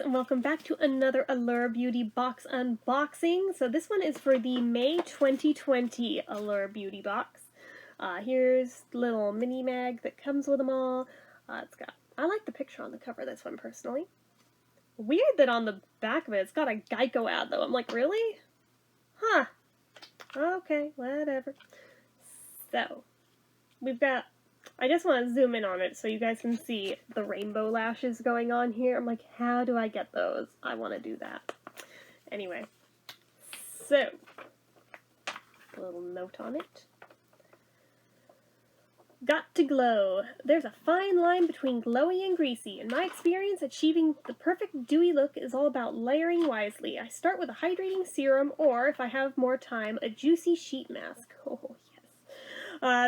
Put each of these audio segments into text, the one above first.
and welcome back to another Allure Beauty box unboxing. So this one is for the May 2020 Allure Beauty box. Here's the little mini mag that comes with them all. I like the picture on the cover of this one personally. Weird that on the back of it, it's got a Geico ad though. I'm like, really? Huh. Okay, whatever. So, we've got, I just want to zoom in on it so you guys can see the rainbow lashes going on here. I'm like, how do I get those? I want to do that. Anyway, so, a little note on it. Got to glow. There's a fine line between glowy and greasy. In my experience, achieving the perfect dewy look is all about layering wisely. I start with a hydrating serum, or, if I have more time, a juicy sheet mask. Oh, yes.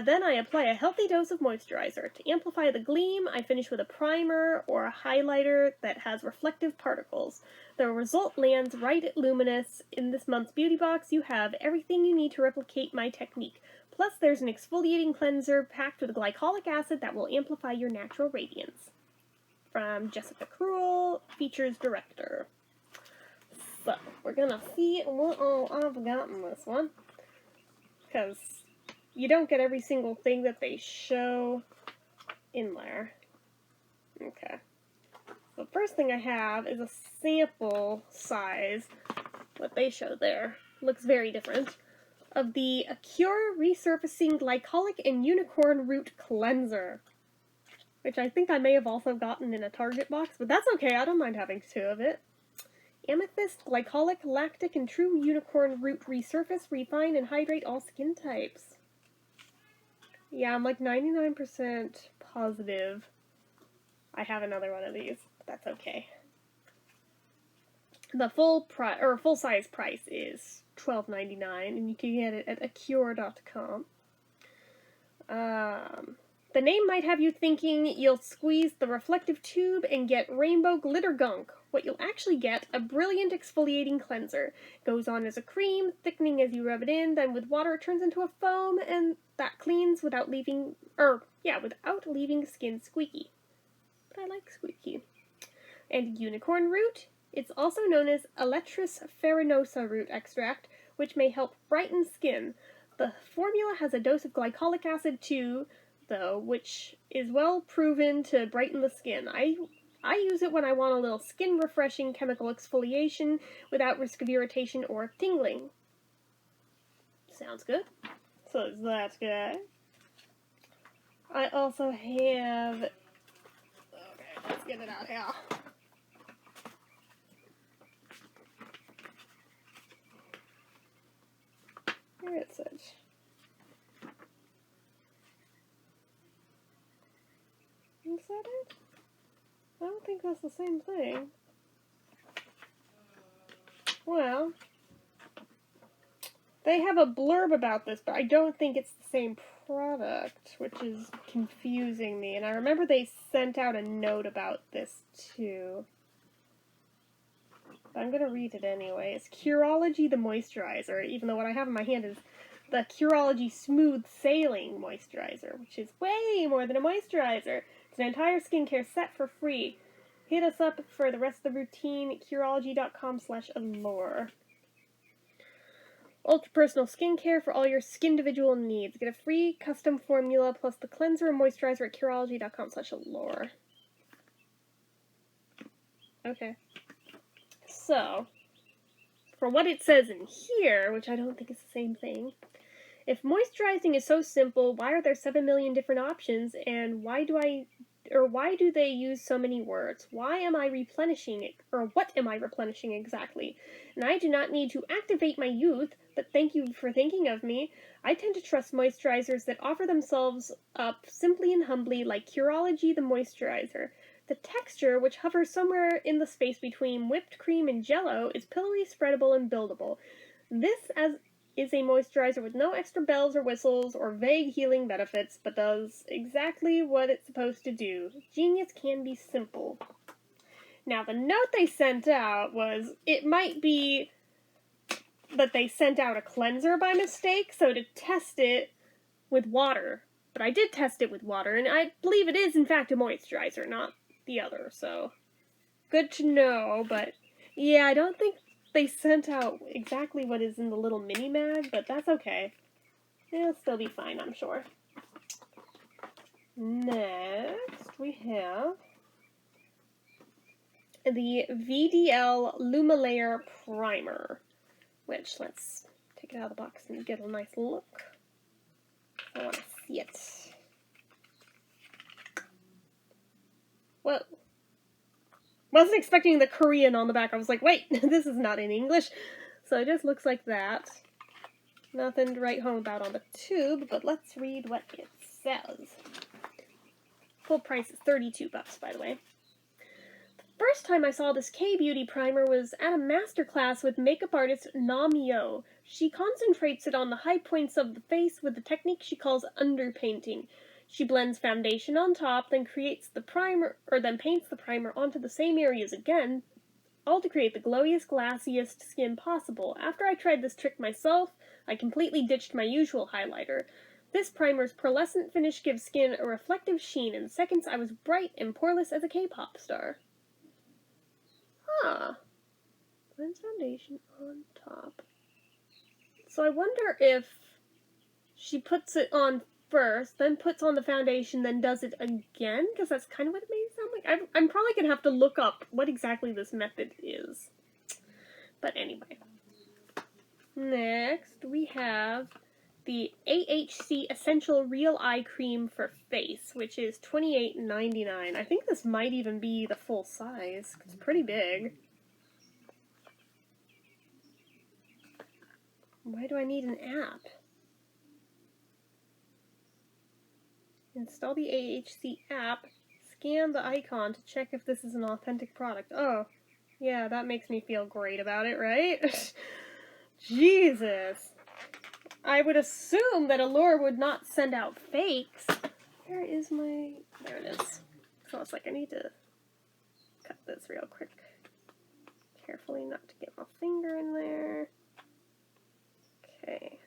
Then I apply a healthy dose of moisturizer. To amplify the gleam, I finish with a primer or a highlighter that has reflective particles. The result lands right at luminous. In this month's beauty box, you have everything you need to replicate my technique. Plus, there's an exfoliating cleanser packed with glycolic acid that will amplify your natural radiance. From Jessica Curology, features director. So, we're gonna see what all I've got in this one. Because you don't get every single thing that they show in there. Okay. The first thing I have is a sample size. What they show there looks very different. Of the Allure Resurfacing Glycolic and Unicorn Root Cleanser, which I think I may have also gotten in a Target box, but that's okay, I don't mind having two of it. Amethyst, Glycolic, Lactic, and True Unicorn Root Resurface, Refine, and Hydrate all skin types. Yeah, I'm like 99% positive I have another one of these, but that's okay. The full size price is $12.99, and you can get it at Allure.com. The name might have you thinking you'll squeeze the reflective tube and get rainbow glitter gunk. What you'll actually get, a brilliant exfoliating cleanser. Goes on as a cream, thickening as you rub it in, then with water it turns into a foam, and that cleans without leaving skin squeaky. But I like squeaky. And unicorn root. It's also known as Electris farinosa root extract, which may help brighten skin. The formula has a dose of glycolic acid too, though, which is well proven to brighten the skin. I use it when I want a little skin-refreshing chemical exfoliation without risk of irritation or tingling. Sounds good. So is that guy. I also have... Okay, let's get it out here. Where is it? Is that it? I don't think that's the same thing. Well, they have a blurb about this, but I don't think it's the same product, which is confusing me. And I remember they sent out a note about this too. But I'm going to read it anyway. It's Curology the Moisturizer, even though what I have in my hand is the Curology Smooth Sailing Moisturizer, which is way more than a moisturizer. It's an entire skincare set for free. Hit us up for the rest of the routine, Curology.com/allure. Ultra personal skincare for all your skin-individual needs. Get a free custom formula plus the cleanser and moisturizer at Curology.com/allure. Okay. So, for what it says in here, which I don't think is the same thing, if moisturizing is so simple, why are there 7 million different options, and why do they use so many words? Why am I replenishing it, or what am I replenishing exactly? And I do not need to activate my youth, but thank you for thinking of me. I tend to trust moisturizers that offer themselves up simply and humbly, like Curology the Moisturizer. The texture, which hovers somewhere in the space between whipped cream and jello, is pillowy, spreadable, and buildable. This is a moisturizer with no extra bells or whistles or vague healing benefits, but does exactly what it's supposed to do. Genius can be simple. Now, the note they sent out was, it might be that they sent out a cleanser by mistake, so to test it with water. But I did test it with water, and I believe it is, in fact, a moisturizer, not the other, so Good to know, but yeah, I don't think they sent out exactly what is in the little mini mag, but that's okay. It'll still be fine, I'm sure. Next, we have the VDL Luma Layer Primer, which, let's take it out of the box and get a nice look. I want to see it. Whoa. Wasn't expecting the Korean on the back. I was like, wait, this is not in English. So it just looks like that. Nothing to write home about on the tube, but let's read what it says. Full price is $32, by the way. The first time I saw this K-Beauty primer was at a masterclass with makeup artist Namio. She concentrates it on the high points of the face with the technique she calls underpainting. She blends foundation on top, then paints the primer onto the same areas again, all to create the glowiest, glassiest skin possible. After I tried this trick myself, I completely ditched my usual highlighter. This primer's pearlescent finish gives skin a reflective sheen. In seconds, I was bright and poreless as a K-pop star. Huh. Blends foundation on top. So I wonder if she puts it on first, then puts on the foundation, then does it again? Because that's kind of what it made it sound like. I'm probably going to have to look up what exactly this method is. But anyway. Next, we have the AHC Essential Real Eye Cream for Face, which is $28.99. I think this might even be the full size. It's pretty big. Why do I need an app? Install the AHC app, scan the icon to check if this is an authentic product. Oh, yeah, that makes me feel great about it, right? Jesus. I would assume that Allure would not send out fakes. Where is my... There it is. So it's like I need to cut this real quick. Carefully not to get my finger in there. Okay.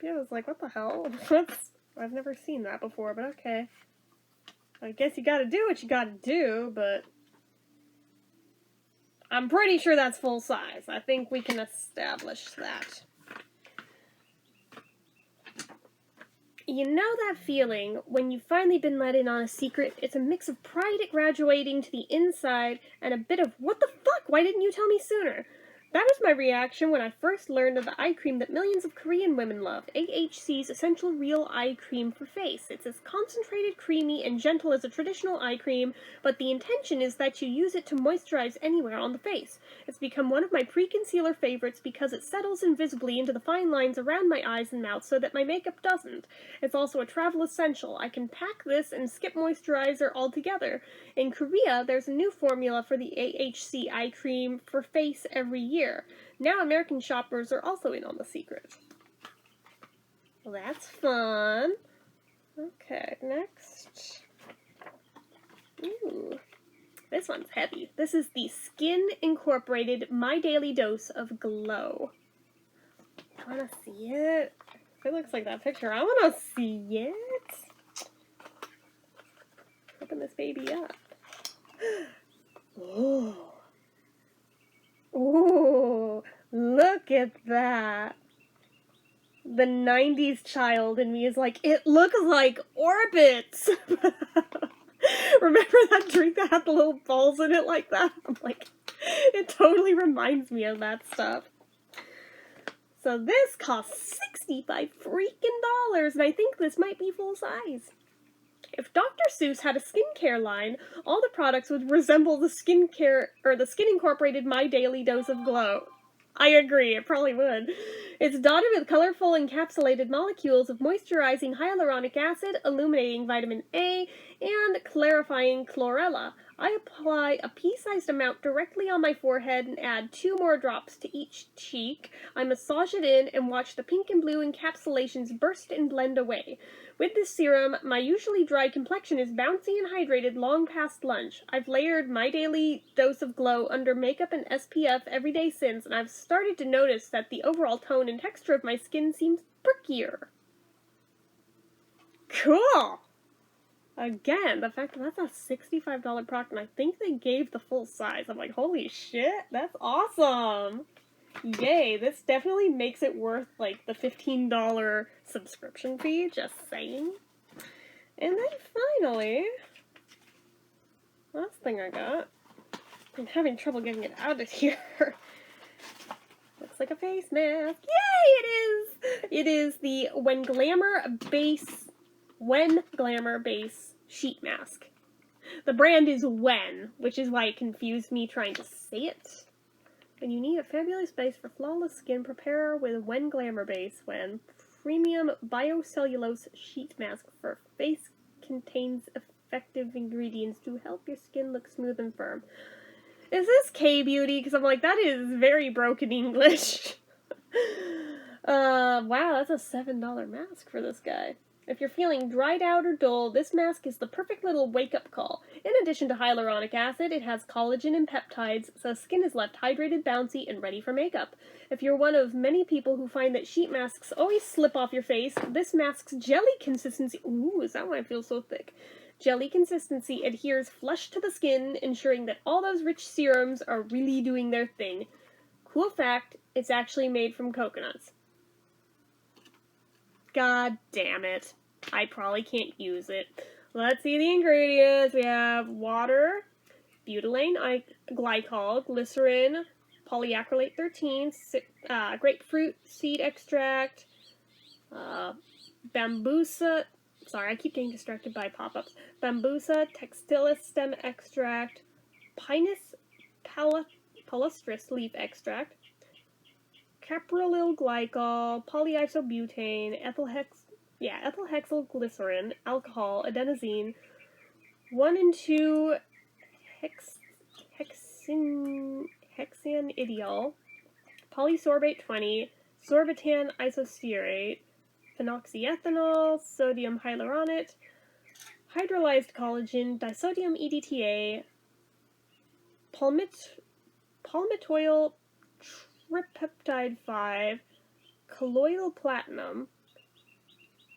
Yeah, I was like, what the hell? I've never seen that before, but okay. I guess you gotta do what you gotta do, but I'm pretty sure that's full size. I think we can establish that. You know that feeling when you've finally been let in on a secret? It's a mix of pride at graduating to the inside and a bit of, what the fuck, why didn't you tell me sooner? That was my reaction when I first learned of the eye cream that millions of Korean women love, AHC's Essential Real Eye Cream for Face. It's as concentrated, creamy, and gentle as a traditional eye cream, but the intention is that you use it to moisturize anywhere on the face. It's become one of my pre-concealer favorites because it settles invisibly into the fine lines around my eyes and mouth so that my makeup doesn't. It's also a travel essential. I can pack this and skip moisturizer altogether. In Korea, there's a new formula for the AHC eye cream for face every year. Now American shoppers are also in on the secret. Well, that's fun. Okay, next. Ooh, this one's heavy. This is the Skin Incorporated My Daily Dose of Glow. I want to see it. If it looks like that picture, I want to see it. Open this baby up. Oh. Ooh, look at that. The 90s child in me is like, it looks like Orbits. Remember that drink that had the little balls in it like that? I'm like, it totally reminds me of that stuff. So this costs $65 freaking, and I think this might be full size. If Dr. Seuss had a skincare line, all the products would resemble the Skin Incorporated My Daily Dose of Glow. I agree, it probably would. It's dotted with colorful encapsulated molecules of moisturizing hyaluronic acid, illuminating vitamin A, and clarifying chlorella. I apply a pea-sized amount directly on my forehead and add 2 more drops to each cheek. I massage it in and watch the pink and blue encapsulations burst and blend away. With this serum, my usually dry complexion is bouncy and hydrated long past lunch. I've layered My Daily Dose of Glow under makeup and SPF every day since, and I've started to notice that the overall tone and texture of my skin seems perkier. Cool! Again, the fact that that's a $65 product, and I think they gave the full size. I'm like, holy shit, that's awesome! Yay, this definitely makes it worth, like, the $15 subscription fee, just saying. And then finally, last thing I got. I'm having trouble getting it out of here. Looks like a face mask. Yay, it is! It is the When Glamour Base Sheet Mask. The brand is When, which is why it confused me trying to say it. When you need a fabulous base for flawless skin, prepare with When Glamour Base. When Premium Biocellulose Sheet Mask for face contains effective ingredients to help your skin look smooth and firm. Is this K-Beauty? Because I'm like, that is very broken English. Wow, that's a $7 mask for this guy. If you're feeling dried out or dull, this mask is the perfect little wake-up call. In addition to hyaluronic acid, it has collagen and peptides, so skin is left hydrated, bouncy, and ready for makeup. If you're one of many people who find that sheet masks always slip off your face, this mask's jelly consistency... Ooh, is that why I feel so thick? Jelly consistency adheres flush to the skin, ensuring that all those rich serums are really doing their thing. Cool fact, it's actually made from coconuts. God damn it. I probably can't use it. Let's see the ingredients. We have water, butylene glycol, glycerin, polyacrylate 13, grapefruit seed extract, bambusa... Sorry, I keep getting distracted by pop-ups. Bambusa textilis stem extract, Pinus palustris leaf extract, caprylyl glycol, polyisobutane, ethylhexyl glycerin, alcohol, adenosine, 1 and 2 hexanidiol, polysorbate 20, sorbitan isostearate, phenoxyethanol, sodium hyaluronate, hydrolyzed collagen, disodium EDTA, palmitoyl tripeptide 5, colloidal platinum,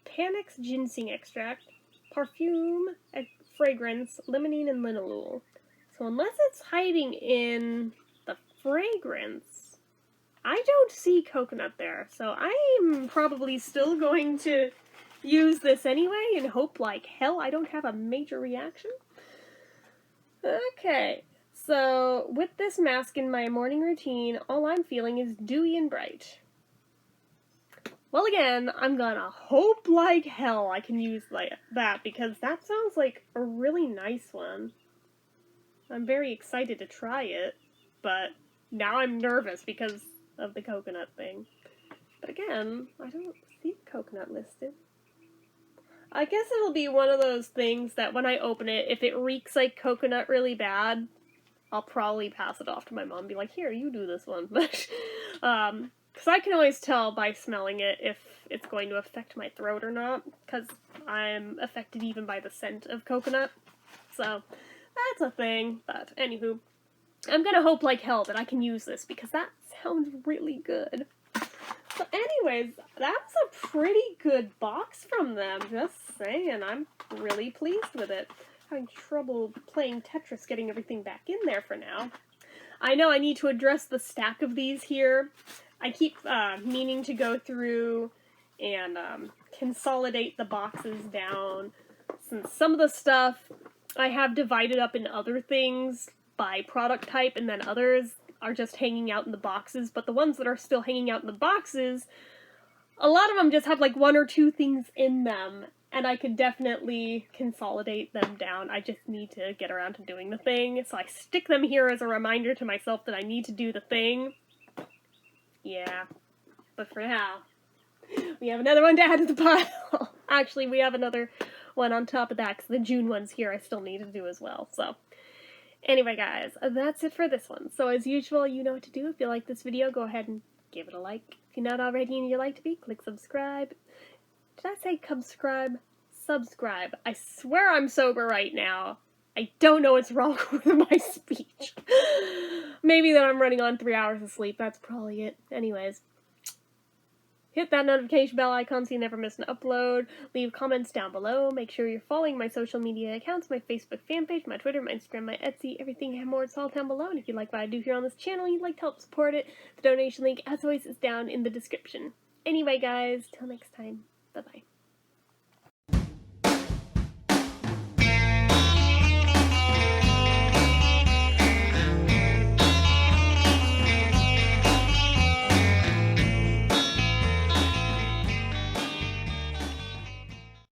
Panax ginseng extract, perfume, fragrance, limonene, and linalool. So unless it's hiding in the fragrance, I don't see coconut there, so I'm probably still going to use this anyway and hope like hell I don't have a major reaction. Okay, so with this mask in my morning routine, all I'm feeling is dewy and bright. Well, again, I'm gonna hope like hell I can use that, because that sounds like a really nice one. I'm very excited to try it, but now I'm nervous because of the coconut thing. But again, I don't see coconut listed. I guess it'll be one of those things that when I open it, if it reeks like coconut really bad, I'll probably pass it off to my mom and be like, here, you do this one. Because I can always tell by smelling it if it's going to affect my throat or not, because I'm affected even by the scent of coconut. So, that's a thing. But, anywho, I'm gonna hope like hell that I can use this, because that sounds really good. So anyways, that was a pretty good box from them, just saying. I'm really pleased with it. Having trouble playing Tetris getting everything back in there for now. I know I need to address the stack of these here. I keep meaning to go through and consolidate the boxes down, since some of the stuff I have divided up in other things by product type, and then others are just hanging out in the boxes, but the ones that are still hanging out in the boxes, a lot of them just have like 1 or 2 things in them, and I could definitely consolidate them down. I just need to get around to doing the thing, so I stick them here as a reminder to myself that I need to do the thing. Yeah, but for now, we have another one to add to the pile. Actually, we have another one on top of that, because the June one's here I still need to do as well, so. Anyway, guys, that's it for this one. So, as usual, you know what to do. If you like this video, go ahead and give it a like. If you're not already and you'd like to be, click subscribe. Did I say subscribe? Subscribe. I swear I'm sober right now. I don't know what's wrong with my speech. Maybe that I'm running on 3 hours of sleep. That's probably it. Anyways, Hit that notification bell icon so you never miss an upload. Leave comments down below. Make sure you're following my social media accounts, my Facebook fan page, my Twitter, my Instagram, my Etsy, everything and more. It's all down below. And if you like what I do here on this channel and you'd like to help support it, the donation link, as always, is down in the description. Anyway, guys, till next time, bye-bye.